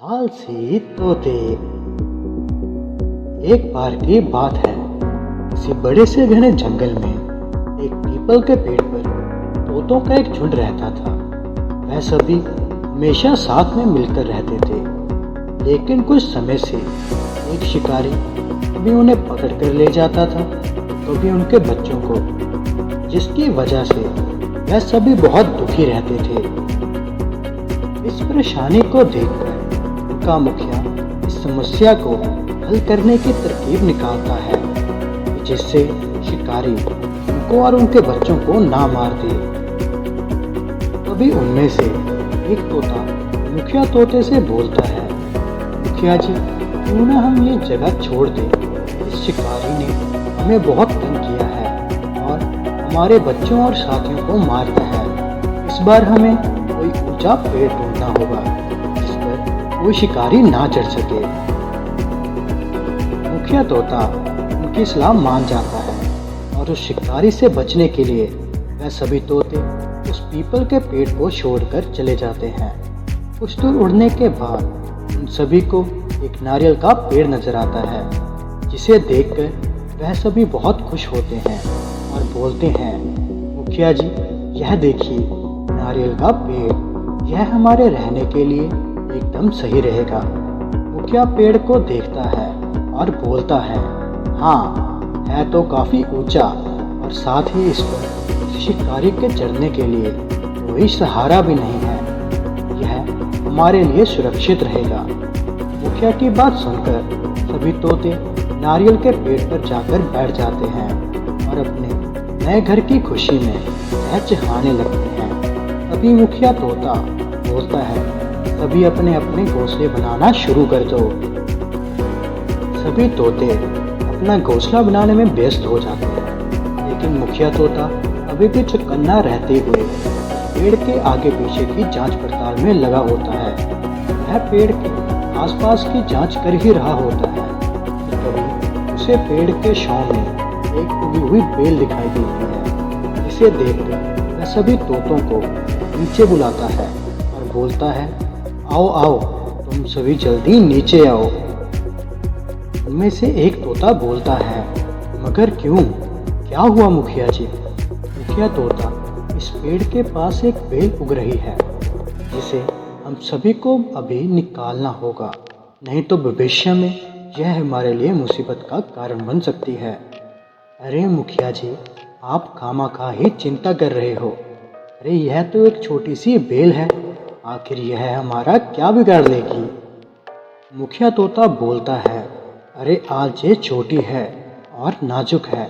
आलसी तोते। एक बार की बात है, किसी बड़े से घने जंगल में एक पीपल के पेड़ पर तोतों का एक झुंड रहता था। वह सभी हमेशा साथ में मिलकर रहते थे, लेकिन कुछ समय से एक शिकारी कभी उन्हें पकड़ कर ले जाता था, कभी उनके बच्चों को, जिसकी वजह से वह सभी बहुत दुखी रहते थे। इस परेशानी को देखकर उनका मुखिया इस समस्या को हल करने की तरकीब निकालता है, जिससे शिकारी उनको और उनके बच्चों को ना मार दे। तभी उनमें से एक तोता मुखिया तोते से बोलता है, मुखिया जी, क्यों ना हम ये जगह छोड़ दें। इस शिकारी ने हमें बहुत तंग किया है और हमारे बच्चों और साथियों को मारता है। इस बार हमें कोई ऊंचा पेड़ ढूंढना होगा जिस पर कोई शिकारी ना चढ़ सके। मुखिया तोता उनकी सलाह मान जाता है और उस शिकारी से बचने के लिए वह सभी तोते उस पीपल के पेड़ को छोड़कर चले जाते हैं। कुछ दूर उड़ने के बाद उन सभी को एक नारियल का पेड़ नजर आता है, जिसे देखकर वह सभी बहुत खुश होते हैं और बोलते हैं, मुखिया जी, यह देखिए नारियल का पेड़, यह हमारे रहने के लिए एकदम सही रहेगा। मुखिया पेड़ को देखता है और बोलता है, हाँ, है तो काफी ऊंचा और साथ ही इस पर शिकारी के चढ़ने के लिए कोई सहारा भी नहीं है। यह हमारे लिए सुरक्षित रहेगा। मुखिया की बात सुनकर सभी तोते नारियल के पेड़ पर जाकर बैठ जाते हैं और अपने नए घर की खुशी में चहचहाने लगते हैं। तभी मुखिया तोता बोलता है, सभी अपने अपने घोंसले बनाना शुरू कर दो। सभी तोते अपना घोंसला बनाने में व्यस्त हो जाते हैं, लेकिन मुखिया तोता अभी भी चौकन्ना रहते हुए पेड़ के आगे पीछे की जांच पड़ताल में लगा होता है। वह पेड़ के आसपास की जांच कर ही रहा होता है कि तभी उसे पेड़ के छांव में एक उगी हुई बेल दिखाई देती है, जिसे देखकर वह सभी तोतों को नीचे बुलाता है और बोलता है, आओ आओ, तुम सभी जल्दी नीचे आओ। उनमें से एक तोता बोलता है, मगर क्यों, क्या हुआ मुखिया जी? मुखिया तोता, इस पेड़ के पास एक बेल उग रही है, जिसे हम सभी को अभी निकालना होगा, नहीं तो भविष्य में यह हमारे लिए मुसीबत का कारण बन सकती है। अरे मुखिया जी, आप खामखा ही चिंता कर रहे हो। अरे यह तो एक छोटी सी बेल है, आखिर यह हमारा क्या बिगाड़ लेगी? मुखिया तोता बोलता है, अरे आज ये छोटी है और नाजुक है,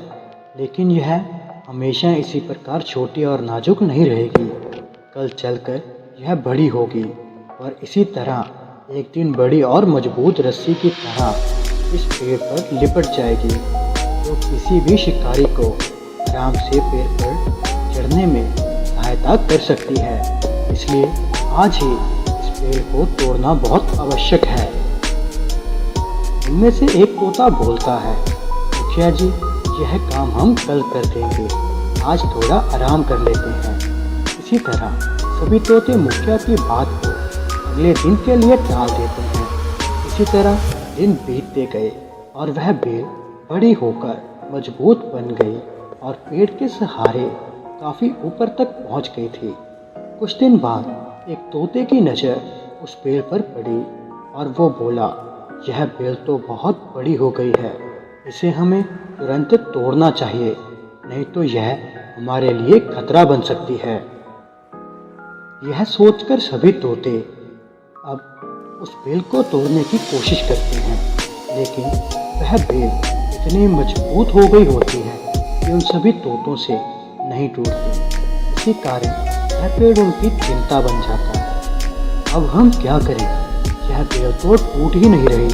लेकिन यह हमेशा इसी प्रकार छोटी और नाजुक नहीं रहेगी। कल चलकर यह बड़ी होगी और इसी तरह एक दिन बड़ी और मजबूत रस्सी की तरह इस पेड़ पर लिपट जाएगी, जो किसी भी शिकारी को आराम से पेड़ पर चढ़ने में सहायता कर सकती है। इसलिए आज ही इस पेड़ को तोड़ना बहुत आवश्यक है। उनमें से एक तोता बोलता है, मुखिया जी, यह काम हम कल कर देंगे, आज थोड़ा आराम कर लेते हैं। इसी तरह सभी तोते मुखिया की बात को अगले दिन के लिए टाल देते हैं। इसी तरह दिन बीतते गए और वह बेल बड़ी होकर मजबूत बन गई और पेड़ के सहारे काफी ऊपर तक पहुंच गई थी। कुछ दिन बाद एक तोते की नज़र उस पेड़ पर पड़ी और वो बोला, यह बेल तो बहुत बड़ी हो गई है, इसे हमें तुरंत तोड़ना चाहिए, नहीं तो यह हमारे लिए खतरा बन सकती है। यह सोचकर सभी तोते अब उस बेल को तोड़ने की कोशिश करते हैं, लेकिन वह बेल इतनी मजबूत हो गई होती है कि उन सभी तोतों से नहीं टूटती। इसी कारण यह पेड़ उनकी चिंता बन जाता है। अब हम क्या करें? यह बेल तो टूट ही नहीं रही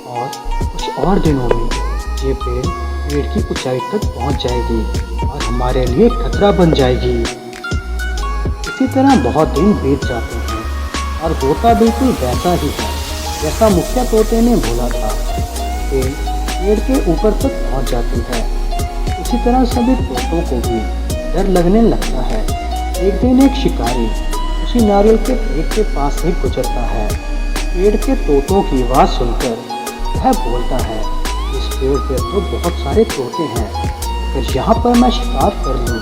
और कुछ और दिनों में ये पेड़ की ऊंचाई तक पहुंच जाएगी और हमारे लिए खतरा बन जाएगी। इसी तरह बहुत दिन बीत जाते हैं और होता बिल्कुल वैसा ही है जैसा मुखिया तोते ने बोला था। पेड़ के ऊपर तक पहुंच जाती है। इसी तरह सभी तोतों को भी डर लगने लगता है। एक दिन एक शिकारी उसी नारियल के पेड़ के पास से गुजरता है पेड़ के तोतों की आवाज़ सुनकर वह बोलता है, इस पेड़ पर तो बहुत सारे तोते हैं, अगर यहाँ पर मैं शिकार कर लूँ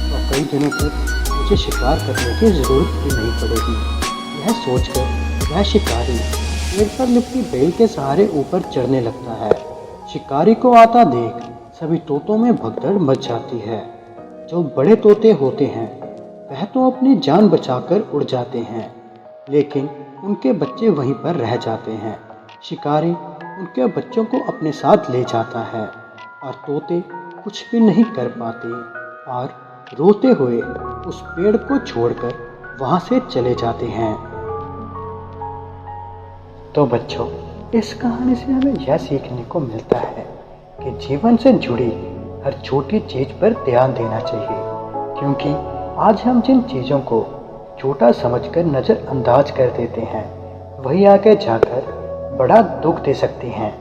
तो कई दिनों तक मुझे शिकार करने की ज़रूरत भी नहीं पड़ेगी। यह सोचकर वह शिकारी पेड़ पर लिपटी बेल के सहारे ऊपर चढ़ने लगता है। शिकारी को आता देख सभी तोतों में भगदड़ मच जाती है। जो बड़े तोते होते हैं वह तो अपनी जान बचाकर उड़ जाते हैं, लेकिन उनके बच्चे वहीं पर रह जाते हैं। शिकारी उनके बच्चों को अपने साथ ले जाता है और तोते कुछ भी नहीं कर पाते और रोते हुए उस पेड़ को छोड़कर वहां से चले जाते हैं। तो बच्चों, इस कहानी से हमें यह सीखने को मिलता है कि जीवन से जुड़ी हर छोटी चीज पर ध्यान देना चाहिए, क्योंकि आज हम जिन चीज़ों को छोटा समझकर नज़रअंदाज कर देते हैं वही आगे जाकर बड़ा दुख दे सकती हैं।